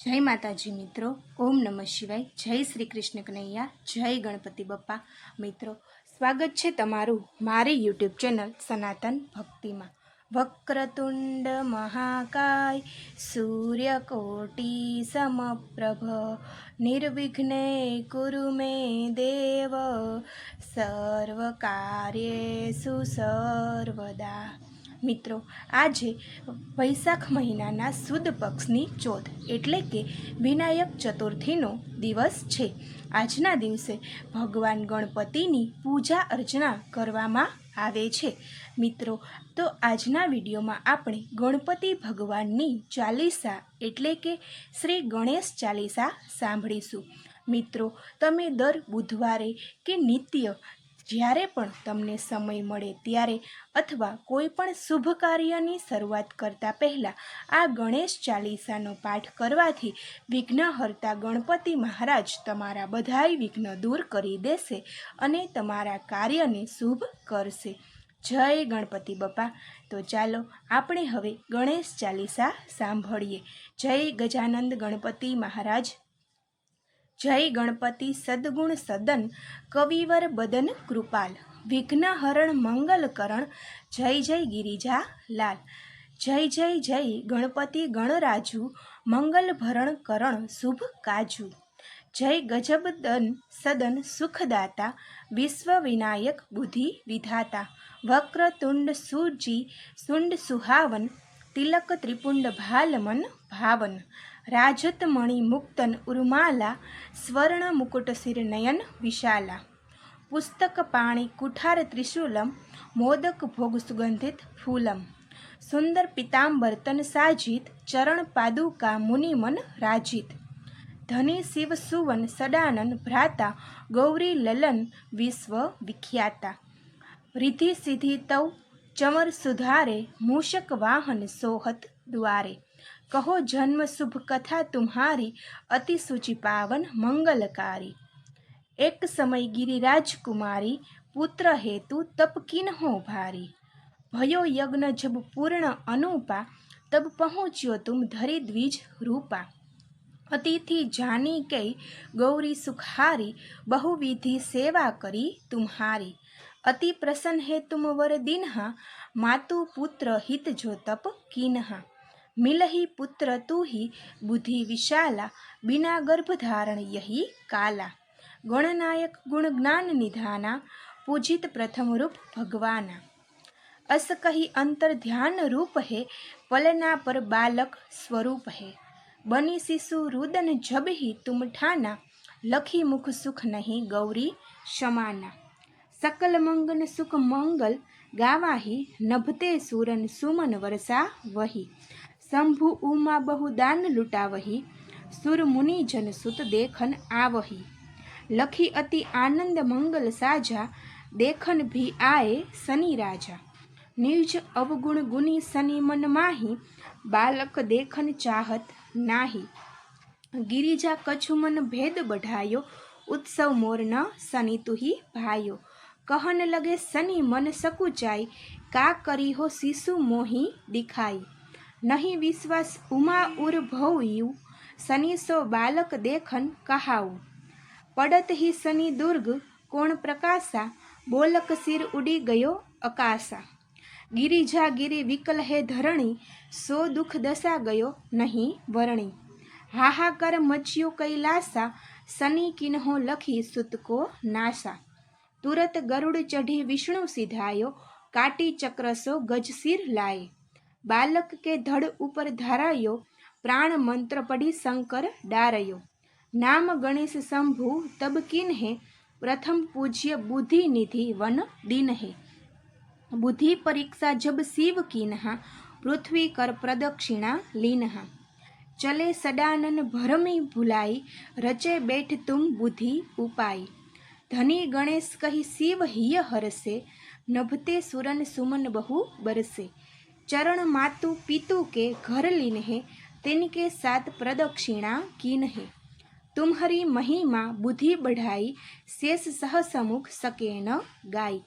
जय माताजी मित्रों। ओम नमः शिवाय। जय श्री कृष्ण कन्हैया। जय गणपति बप्पा। मित्रों, स्वागत है तमारू मारी यूट्यूब चैनल सनातन भक्ति में। वक्रतुंड महाकाय सूर्यकोटि समप्रभ निर्विघ्ने कुरु मे देव सर्वकार्येषु सर्वदा। मित्रों, आज वैशाख महीना सुद पक्षनी चौथ एटले के विनायक चतुर्थीनो दिवस छे। आजना दिवसे भगवान गणपतिनी पूजा अर्चना करवामां आवे छे। मित्रों, तो आजना विडियो में आपणे गणपति भगवाननी चालीसा एटले के श्री गणेश चालीसा सांभळीशुं। मित्रों, तमे दर बुधवारे के नित्य જ્યારે પણ તમને સમય મળે ત્યારે અથવા કોઈ પણ શુભ કાર્યની શરૂઆત કરતા પહેલાં આ ગણેશ ચાલીસાનો પાઠ કરવાથી વિઘ્નહર્તા ગણપતિ મહારાજ તમારા બધાય વિઘ્ન દૂર કરી દેશે અને તમારા કાર્યને શુભ કરશે। જય ગણપતિ બપ્પા। તો ચાલો આપણે હવે ગણેશ ચાલીસા સાંભળીએ। જય ગજાનંદ ગણપતિ મહારાજ। जय गणपति सद्गुण सदन कविवर बदन कृपाल विघ्न हरण मंगल करण जय जय गिरिजा लाल। जय जय जय गणपति गणराजू मंगल भरण करण शुभ काजू। जय गजबदन सदन सुखदाता विश्व विनायक बुद्धि विधाता वक्रतुंड सूर्यी सुंड सुहावन तिलक त्रिपुंड भालमन भावन राजत मणि मुक्तन उर्माला स्वर्ण मुकुट सिर नयन विशाला पुस्तक पाणी कुठार त्रिशूलम मोदक भोग सुगंधित फूलम सुंदर पीतांबर तन साजित चरण पादुका मुनि मन राजित धनी शिव सुवन सदानन भ्राता गौरी ललन विश्व विख्याता रिधि सिद्धि तव चमर सुधारे मूषक वाहन सोहत द्वारे कहो जन्म शुभ कथा तुम्हारी अति सुचि पावन मंगलकारी। एक समय गिरिराज कुमारी पुत्र हेतु तप किन्हो भारी भयो यज्ञ जब पूर्ण अनुपा तब पहुँच्यो तुम धरि द्विज रूपा अतिथि जानी के गौरी सुखारी बहुविधि सेवा करी तुम्हारी अति प्रसन्न है तुम वर दिन्हा मातु पुत्र हित जो तप कीन्हा मिलही पुत्र तू ही बुद्धि विशाला बिना गर्भ धारण यही काला गणनायक गुण ज्ञान निधाना पूजित प्रथम रूप भगवाना अस कही अंतर ध्यान रूप है पलना पर बालक स्वरूप है बनी शिशु रुदन जब ही तुम ठाना लखी मुख सुख नहीं गौरी समाना सकल मंगन सुख मंगल गावाही नभते सूरन सुमन वर्षा वही शंभु उमा बहुदान लुटावही सुर मुनि जन सुत देखन आवही लखी अति आनंद मंगल साजा देखन भी आए शनि राजा निज अवगुण गुनी शनि मन माही बालक देखन चाहत नाही गिरिजा कछु मन भेद बढ़ायो उत्सव मोर न शनि तुही भायो कहन लगे शनि मन सकुचाई का करी हो शिशु मोही दिखाई नहीं विश्वास उमा उर भवयु शनि सो बालक देखन कहाऊ पड़त ही शनि दुर्ग कोण प्रकाशा बोलक सिर उड़ी गयो अकाशा गिरिजा गिरि विकल है धरणी सो दुख दशा गयो नहीं वरणी हाहाकार मचियो कैलासा शनि किन्हो लखी सुत को नासा तुरत गरुड़ चढ़ी विष्णु सिधायो काटी चक्र सो गज सिर लाए बालक के धड़ ऊपर धारायो प्राण मंत्र पढ़ी शंकर डारयो नाम गणेश शंभु तब किन्हे प्रथम पूज्य बुद्धि निधि वन दिन है बुद्धि परीक्षा जब शिव कीन्हा पृथ्वी कर प्रदक्षिणा लीन्हा चले सदानन भरमी भुलाई रचे बैठ तुम बुद्धि उपाय धनी गणेश कही शिव हिय हरसे नभते सुरन सुमन बहु बरसे चरण मातु पितु के घर लीन है तिनके साथ प्रदक्षिणा कीन है तुम्हारी महिमा बुद्धि बढ़ाई शेष सहसमुख सके न गाई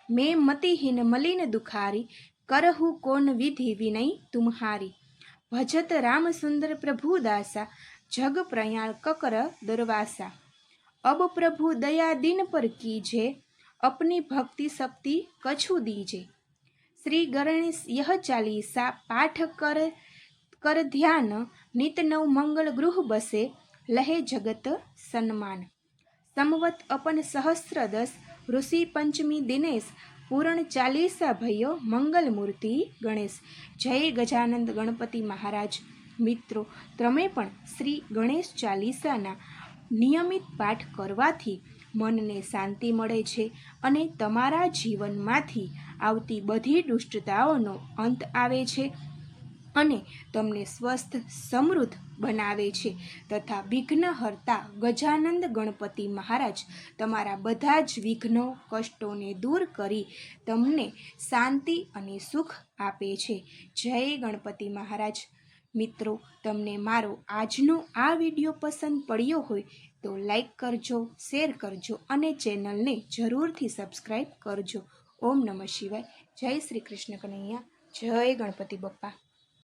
मैं मतिहीन मलिन दुखारी करहु कौन विधि विनय तुम्हारी भजत राम सुंदर प्रभु दासा जग प्रयाण ककर दरवासा। अब प्रभु दया दीन पर कीजे, अपनी भक्ति शक्ति कछु दीजे। श्री गणेश यह चालीसा पाठ कर ध्यान, नित नव मंगल गृह बसे, लहे जगत सन्मान। संवत अपन सहस्र दस, ऋषि पंचमी दिनेश, पूर्ण चालीसा भयो मंगल मूर्ति गणेश। जय गजानंद गणपति महाराज। મિત્રો, તમે પણ શ્રી ગણેશ ચાલીસાના નિયમિત પાઠ કરવાથી મનને શાંતિ મળે છે અને તમારા જીવનમાંથી આવતી બધી દુષ્ટતાઓનો અંત આવે છે અને તમને સ્વસ્થ સમૃદ્ધ બનાવે છે તથા વિઘ્નહર્તા ગજાનંદ ગણપતિ મહારાજ તમારા બધા જ વિઘ્નો કષ્ટોને દૂર કરી તમને શાંતિ અને સુખ આપે છે। જય ગણપતિ મહારાજ। મિત્રો, તમને મારો આજનો આ વિડીયો પસંદ પડ્યો હોય તો લાઈક કરજો, શેર કરજો અને ચેનલને જરૂરથી સબસ્ક્રાઈબ કરજો। ઓમ નમઃ શિવાય। જય શ્રી કૃષ્ણ કનૈયા। જય ગણપતિ બપ્પા।